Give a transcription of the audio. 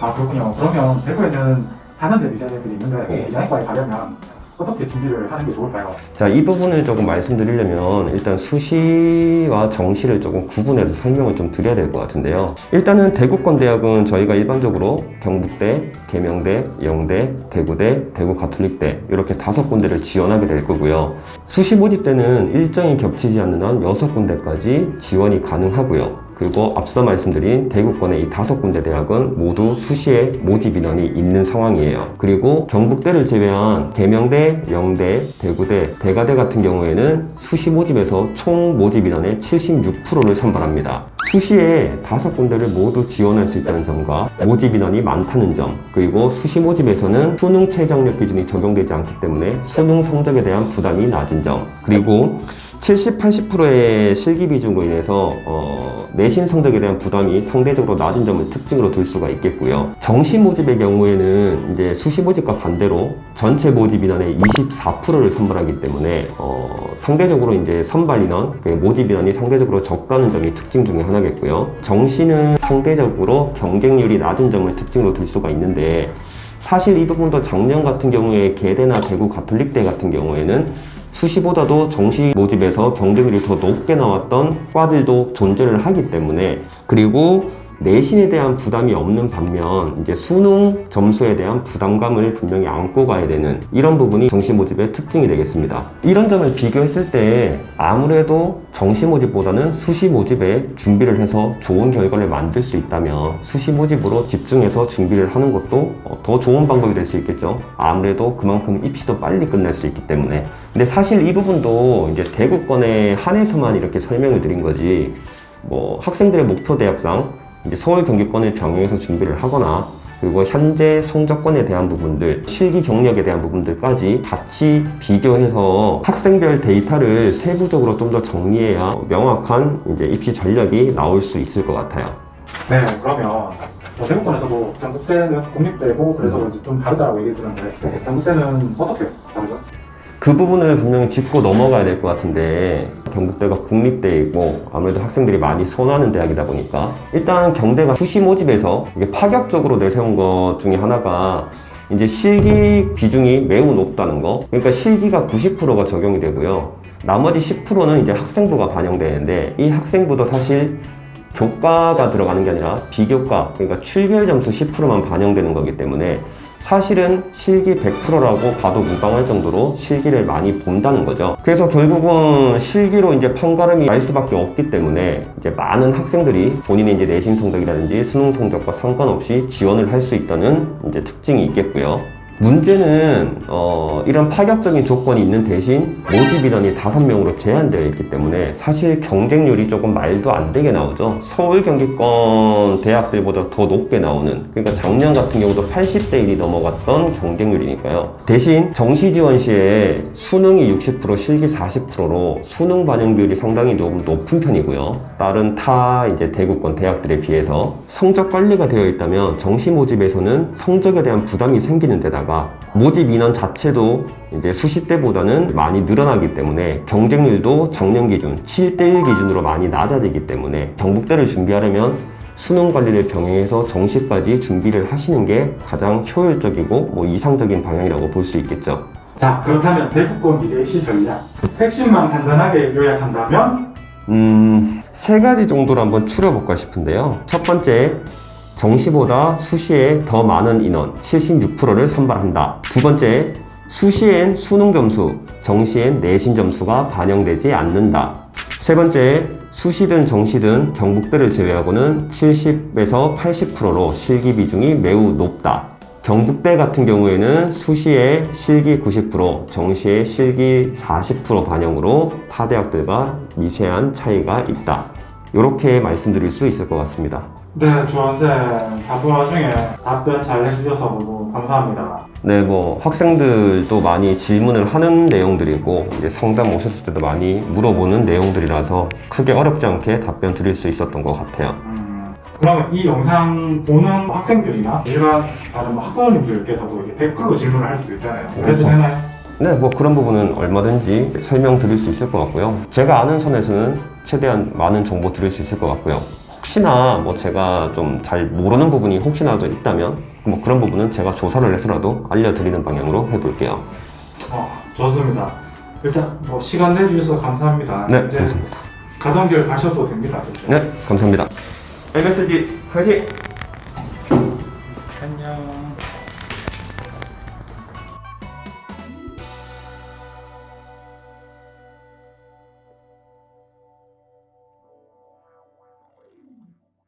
아, 그렇군요. 그러면 대구에는 4년제 미대들이 있는데 예. 디자인과에 가려면 어떻게 준비를 하는 게 좋을까요? 자, 이 부분을 조금 말씀드리려면 일단 수시와 정시를 조금 구분해서 설명을 좀 드려야 될 것 같은데요. 일단은 대구권대학은 저희가 일반적으로 경북대, 계명대, 영대, 대구대, 대구가톨릭대 이렇게 5군데를 지원하게 될 거고요. 수시 모집 때는 일정이 겹치지 않는 한 6군데까지 지원이 가능하고요. 그리고 앞서 말씀드린 대구권의 이 5군데 대학은 모두 수시에 모집 인원이 있는 상황이에요. 그리고 경북대를 제외한 계명대, 영대, 대구대, 대가대 같은 경우에는 수시 모집에서 총 모집 인원의 76%를 선발합니다. 수시에 5군데를 모두 지원할 수 있다는 점과 모집 인원이 많다는 점, 그리고 수시 모집에서는 수능 최저학력 기준이 적용되지 않기 때문에 수능 성적에 대한 부담이 낮은 점, 그리고 70, 80%의 실기 비중으로 인해서 내신 성적에 대한 부담이 상대적으로 낮은 점을 특징으로 들 수가 있겠고요. 정시 모집의 경우에는 이제 수시 모집과 반대로 전체 모집 인원의 24%를 선발하기 때문에 상대적으로 이제 선발 인원, 모집 인원이 상대적으로 적다는 점이 특징 중에 하나겠고요. 정시는 상대적으로 경쟁률이 낮은 점을 특징으로 들 수가 있는데, 사실 이 부분도 작년 같은 경우에 계대나 대구 가톨릭대 같은 경우에는 수시보다도 정시 모집에서 경쟁률이 더 높게 나왔던 과들도 존재를 하기 때문에, 그리고 내신에 대한 부담이 없는 반면 이제 수능 점수에 대한 부담감을 분명히 안고 가야 되는 이런 부분이 정시 모집의 특징이 되겠습니다. 이런 점을 비교했을 때 아무래도 정시 모집보다는 수시 모집에 준비를 해서 좋은 결과를 만들 수 있다면 수시 모집으로 집중해서 준비를 하는 것도 더 좋은 방법이 될 수 있겠죠. 아무래도 그만큼 입시도 빨리 끝날 수 있기 때문에. 근데 사실 이 부분도 이제 대구권에 한해서만 이렇게 설명을 드린 거지, 뭐 학생들의 목표 대학상 이제 서울 경기권을 병행해서 준비를 하거나, 그리고 현재 성적권에 대한 부분들, 실기 경력에 대한 부분들까지 같이 비교해서 학생별 데이터를 세부적으로 좀 더 정리해야 명확한 이제 입시 전략이 나올 수 있을 것 같아요. 네, 그러면 대구권에서도 경북대는 공립대고 그래서 그런지 좀 다르다고 얘기 들었는데 경북대는 어떻게 다르죠? 그 부분을 분명히 짚고 넘어가야 될 것 같은데, 경북대가 국립대이고 아무래도 학생들이 많이 선호하는 대학이다 보니까 일단 경대가 수시 모집에서 이게 파격적으로 내세운 것 중에 하나가 이제 실기 비중이 매우 높다는 거. 그러니까 실기가 90%가 적용이 되고요. 나머지 10%는 이제 학생부가 반영되는데, 이 학생부도 사실 교과가 들어가는 게 아니라 비교과, 그러니까 출결 점수 10%만 반영되는 거기 때문에 사실은 실기 100%라고 봐도 무방할 정도로 실기를 많이 본다는 거죠. 그래서 결국은 실기로 이제 판가름이 날 수밖에 없기 때문에 이제 많은 학생들이 본인의 이제 내신 성적이라든지 수능 성적과 상관없이 지원을 할 수 있다는 이제 특징이 있겠고요. 문제는 이런 파격적인 조건이 있는 대신 모집 인원이 5명으로 제한되어 있기 때문에 사실 경쟁률이 조금 말도 안 되게 나오죠. 서울 경기권 대학들보다 더 높게 나오는, 그러니까 작년 같은 경우도 80대 1이 넘어갔던 경쟁률이니까요. 대신 정시 지원 시에 수능이 60%, 실기 40%로 수능 반영 비율이 상당히 좀 높은 편이고요. 다른 타 이제 대구권 대학들에 비해서 성적 관리가 되어 있다면 정시 모집에서는 성적에 대한 부담이 생기는 데다가 모집 인원 자체도 이제 수시 때보다는 많이 늘어나기 때문에 경쟁률도 작년 기준 7대1 기준으로 많이 낮아지기 때문에 경북대를 준비하려면 수능 관리를 병행해서 정시까지 준비를 하시는 게 가장 효율적이고 뭐 이상적인 방향이라고 볼 수 있겠죠. 자, 그렇다면 대구권 미대 입시 전략 핵심만 간단하게 요약한다면 3가지 정도로 한번 추려볼까 싶은데요. 첫 번째, 정시보다 수시에 더 많은 인원 76%를 선발한다. 두 번째, 수시엔 수능 점수, 정시엔 내신 점수가 반영되지 않는다. 세 번째, 수시든 정시든 경북대를 제외하고는 70에서 80%로 실기 비중이 매우 높다. 경북대 같은 경우에는 수시에 실기 90%, 정시에 실기 40% 반영으로 타 대학들과 미세한 차이가 있다. 이렇게 말씀드릴 수 있을 것 같습니다. 네, 조원쌤 바쁜 와중에 답변 잘 해주셔서 너무 감사합니다. 네, 뭐 학생들도 많이 질문을 하는 내용들이고 이제 상담 오셨을 때도 많이 물어보는 내용들이라서 크게 어렵지 않게 답변 드릴 수 있었던 것 같아요. 그러면 이 영상 보는 학생들이나 일반 다른 학부모님들께서도 이렇게 댓글로 질문을 할 수도 있잖아요. 그래도 그렇죠. 되나요? 네, 뭐 그런 부분은 얼마든지 설명 드릴 수 있을 것 같고요. 제가 아는 선에서는 최대한 많은 정보 드릴 수 있을 것 같고요. 혹시나 뭐 제가 좀 잘 모르는 부분이 혹시나도 있다면 뭐 그런 부분은 제가 조사를 해서라도 알려드리는 방향으로 해볼게요. 좋습니다. 일단 뭐 시간 내주셔서 감사합니다. 네, 이제 감사합니다. 가던 길 가셔도 됩니다. 그쵸? 네, 감사합니다. MSG 화이팅! 안녕.